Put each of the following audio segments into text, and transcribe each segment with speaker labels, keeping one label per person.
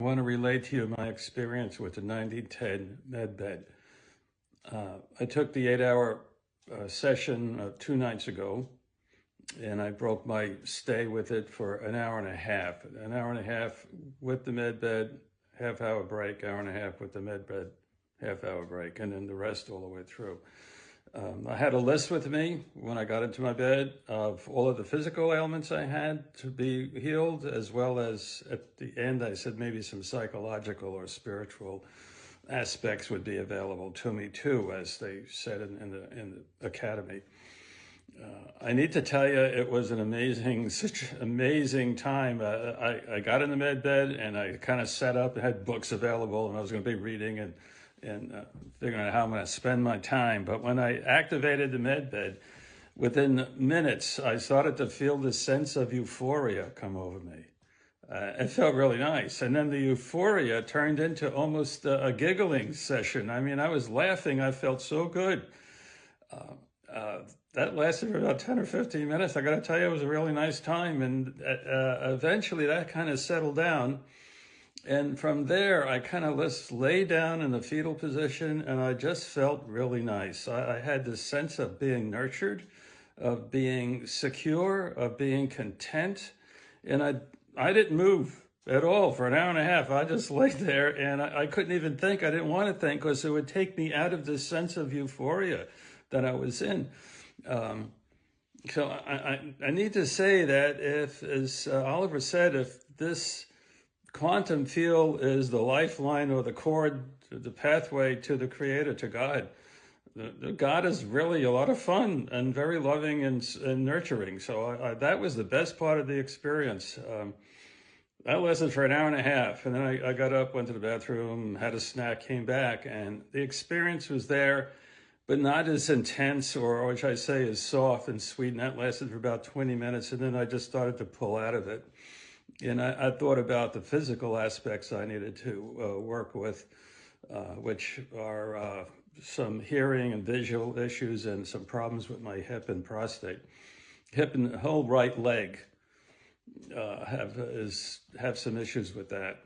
Speaker 1: I want to relate to you my experience with the 9010 med bed. I took the 8-hour session 2 nights ago, and I broke my stay with it for an hour and a half. An hour and a half with the med bed, half-hour break, hour and a half with the med bed, half-hour break, and then the rest all the way through. I had a list with me when I got into my bed of all of the physical ailments I had to be healed, as well as at the end I said maybe some psychological or spiritual aspects would be available to me too, as they said in the academy. I need to tell you, it was an such amazing time. I got in the med bed and I kind of set up, had books available, and I was going to be reading and figuring out how I'm going to spend my time. But when I activated the med bed, within minutes, I started to feel this sense of euphoria come over me. It felt really nice. And then the euphoria turned into almost a giggling session. I mean, I was laughing. I felt so good. That lasted for about 10 or 15 minutes. I got to tell you, it was a really nice time. And eventually that kind of settled down. And from there, I kind of just lay down in the fetal position, and I just felt really nice. I had this sense of being nurtured, of being secure, of being content. And I didn't move at all for an hour and a half. I just lay there, and I couldn't even think. I didn't want to think because it would take me out of this sense of euphoria that I was in. So I need to say that if, as Oliver said, if this quantum field is the lifeline or the cord, the pathway to the Creator, to God. God is really a lot of fun and very loving and nurturing. So that was the best part of the experience. That lasted for an hour and a half. And then I got up, went to the bathroom, had a snack, came back, and the experience was there, but not as intense, or which I say is soft and sweet. And that lasted for about 20 minutes. And then I just started to pull out of it. And I thought about the physical aspects I needed to work with, which are some hearing and visual issues and some problems with my hip and prostate. Hip and the whole right leg have some issues with that.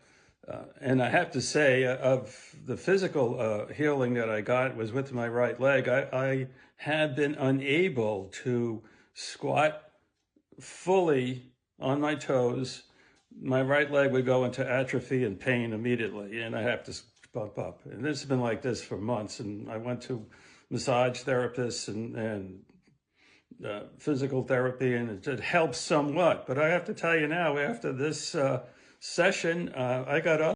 Speaker 1: And I have to say, of the physical healing that I got was with my right leg. I had been unable to squat fully on my toes. My right leg would go into atrophy and pain immediately, and I have to bump up. And this has been like this for months. And I went to massage therapists and physical therapy, and it helps somewhat. But I have to tell you now, after this session, I got up.